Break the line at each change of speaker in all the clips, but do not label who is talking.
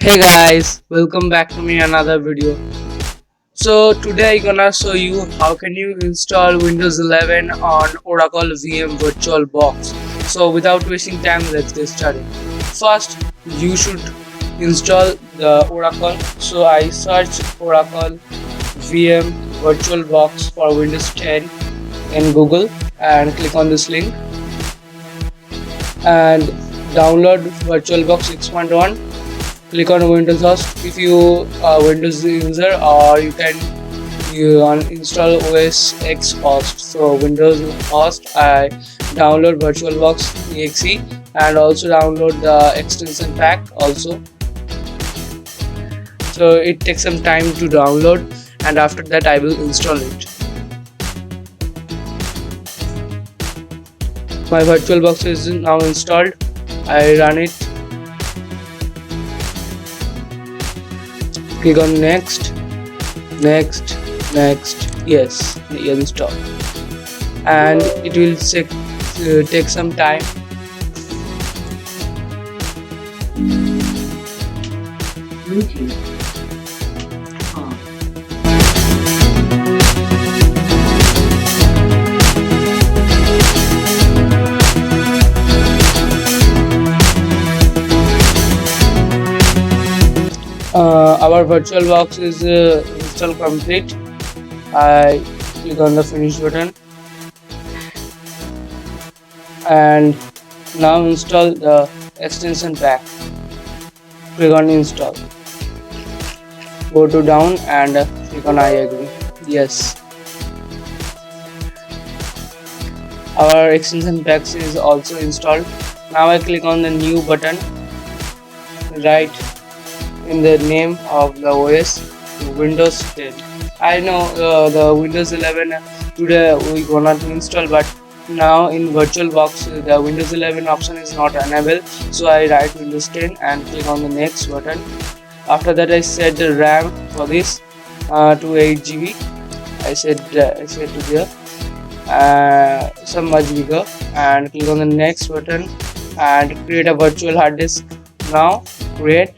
Hey guys, welcome back to me another video. So today I'm gonna show you how can you install Windows 11 on Oracle VM VirtualBox. So without wasting time, let's get started. First, you should install the Oracle. So I search Oracle VM VirtualBox for Windows 10 in Google and click on this link and download VirtualBox 6.1. Click on Windows host if you are Windows user, or you can uninstall OS X host. So Windows host, I download VirtualBox exe and also download the extension pack also. So it takes some time to download, and after that I will install it. My VirtualBox is now installed. I run it. Click on next, yes, install, and it will take some time. Our VirtualBox is install complete. I click on the finish button and now install the extension pack. Click on install. Go to down and click on I agree. Yes. Our extension pack is also installed. Now I click on the new button right in the name of the OS, Windows 10. I know the Windows 11 today we gonna install, but now in VirtualBox the Windows 11 option is not enabled. So I write Windows 10 and click on the next button. After that I set the RAM for this to 8 GB. I set to there some much bigger, and click on the next button and create a virtual hard disk. Now create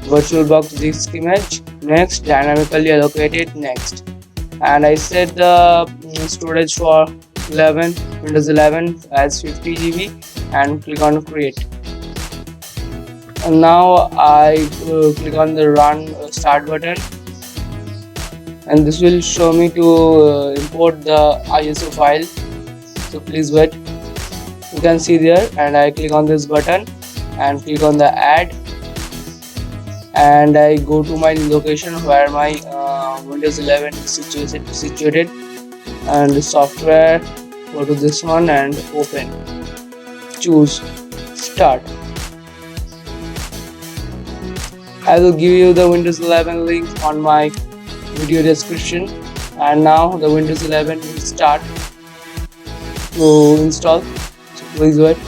VirtualBox disk image. Next, dynamically allocated. Next, and I set the storage for Windows 11 as 50 GB and click on create. And now I click on the run start button, and this will show me to import the ISO file. So please wait. You can see there, and I click on this button and click on the add, and I go to my location where my Windows 11 is situated, and the software, go to this one and open, choose start. I will give you the Windows 11 link on my video description, and now the Windows 11 will start to install. So please wait.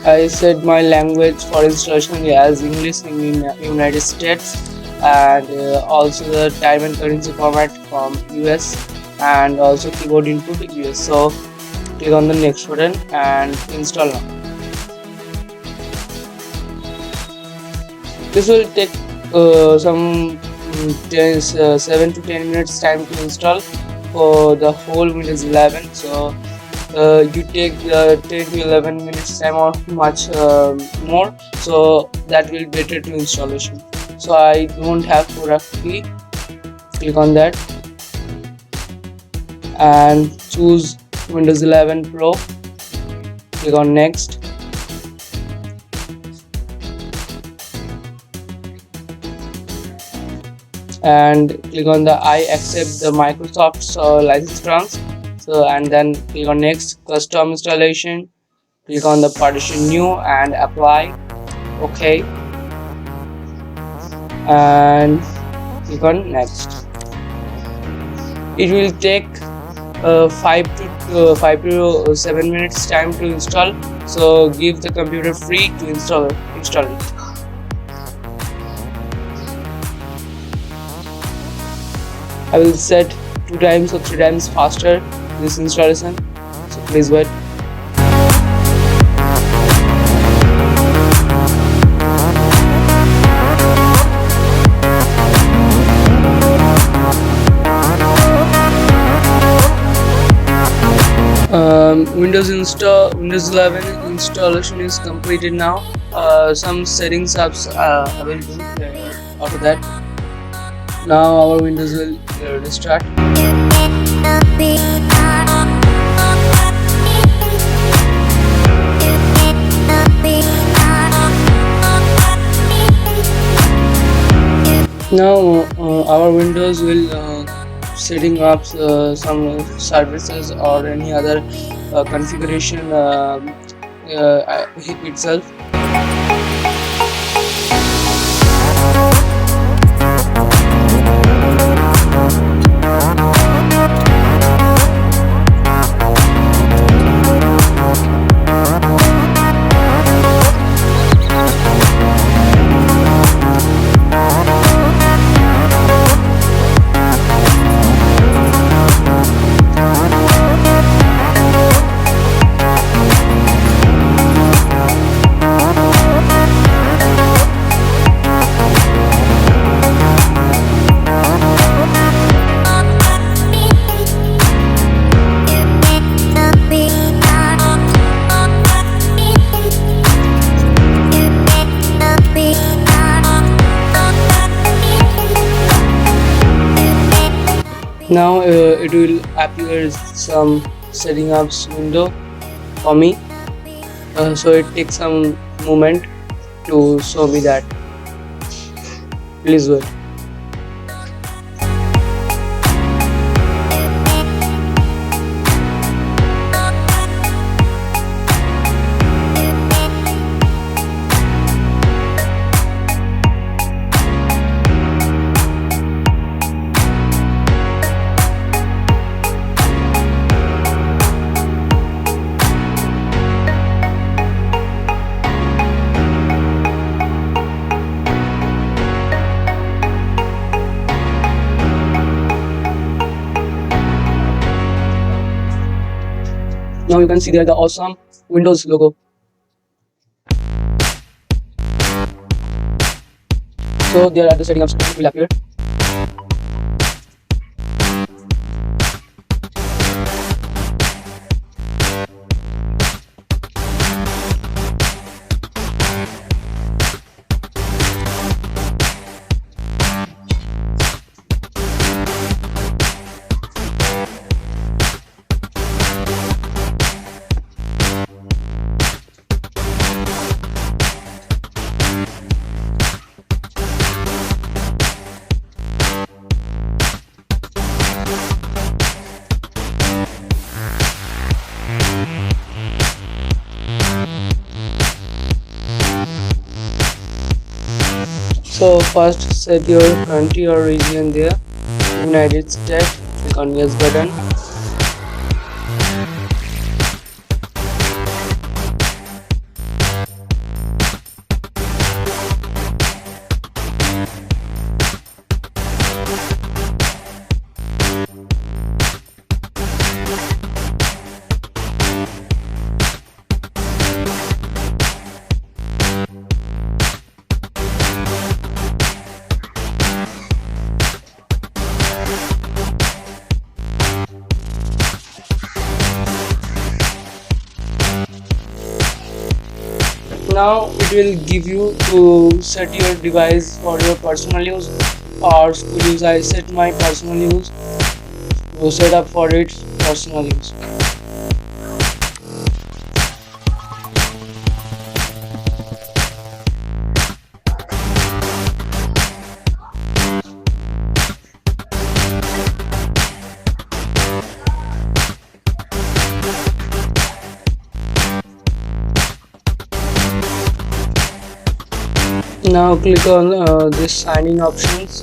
I set my language for installation as English in United States, and also the time and currency format from US, and also keyboard input US. So click on the next button and install now. This will take some 7 to 10 minutes time to install for the whole Windows 11. So you take 10 to 11 minutes time or much more, so that will be better to installation. So I don't have product key. Click on that and choose Windows 11 Pro. Click on next, and click on the I accept the Microsoft's license terms. So, and then click on next, custom installation. Click on the partition new and apply. Okay, and click on next. It will take 5 to 7 minutes time to install. So give the computer free to install it. I will set 2 times or 3 times faster this installation, so please wait. Windows 11 installation is completed now. Some settings apps I will do after that. Now our Windows will restart. Now our Windows will setting up some services or any other configuration itself. Now it will appear some setting ups window for me, so it takes some moment to show me that. Please wait. Now you can see there the awesome Windows logo. So there are the setting ups will appear. So first set your country or region there, United States. Click on yes button. Now it will give you to set your device for your personal use or school use. I set my personal use to set up for its personal use. Now click on this sign in options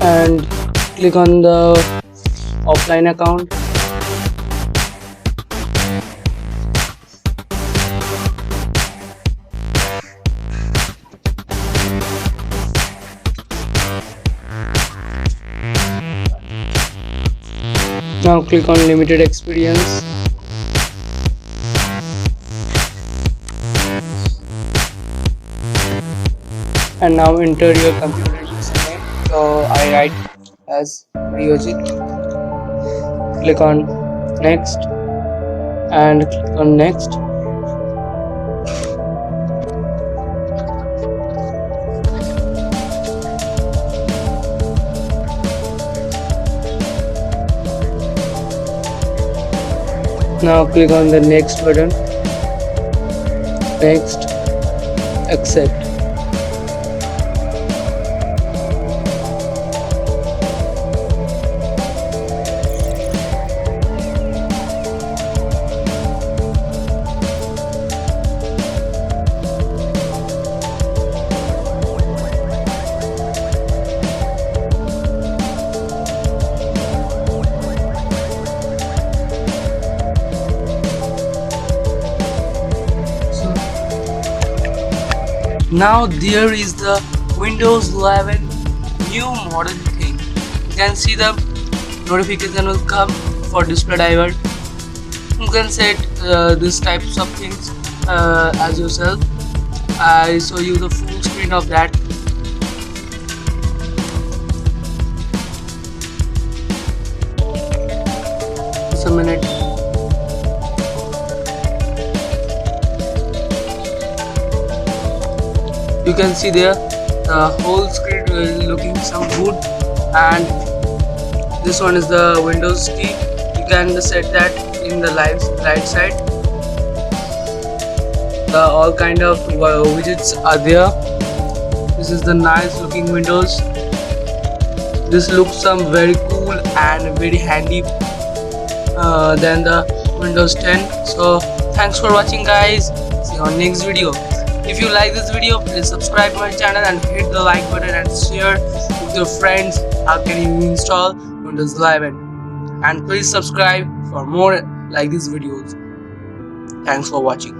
and click on the offline account. Now click on limited experience. And now enter your computer username. So I write as Ryojit. Click on next and click on next. Now click on the next button. Next, accept. Now there is the Windows 11 new model thing. You can see the notification will come for display divert. You can set these types of things as yourself. I show you the full screen of that. Just a minute. You can see there the whole screen looking some good, and this one is the Windows key. You can set that in the right side. The all kind of widgets are there. This is the nice looking Windows. This looks some very cool and very handy than the Windows 10. So thanks for watching, guys. See you on next video. If you like this video, please subscribe my channel and hit the like button and share with your friends how can you install Windows 11. And please subscribe for more like these videos. Thanks for watching.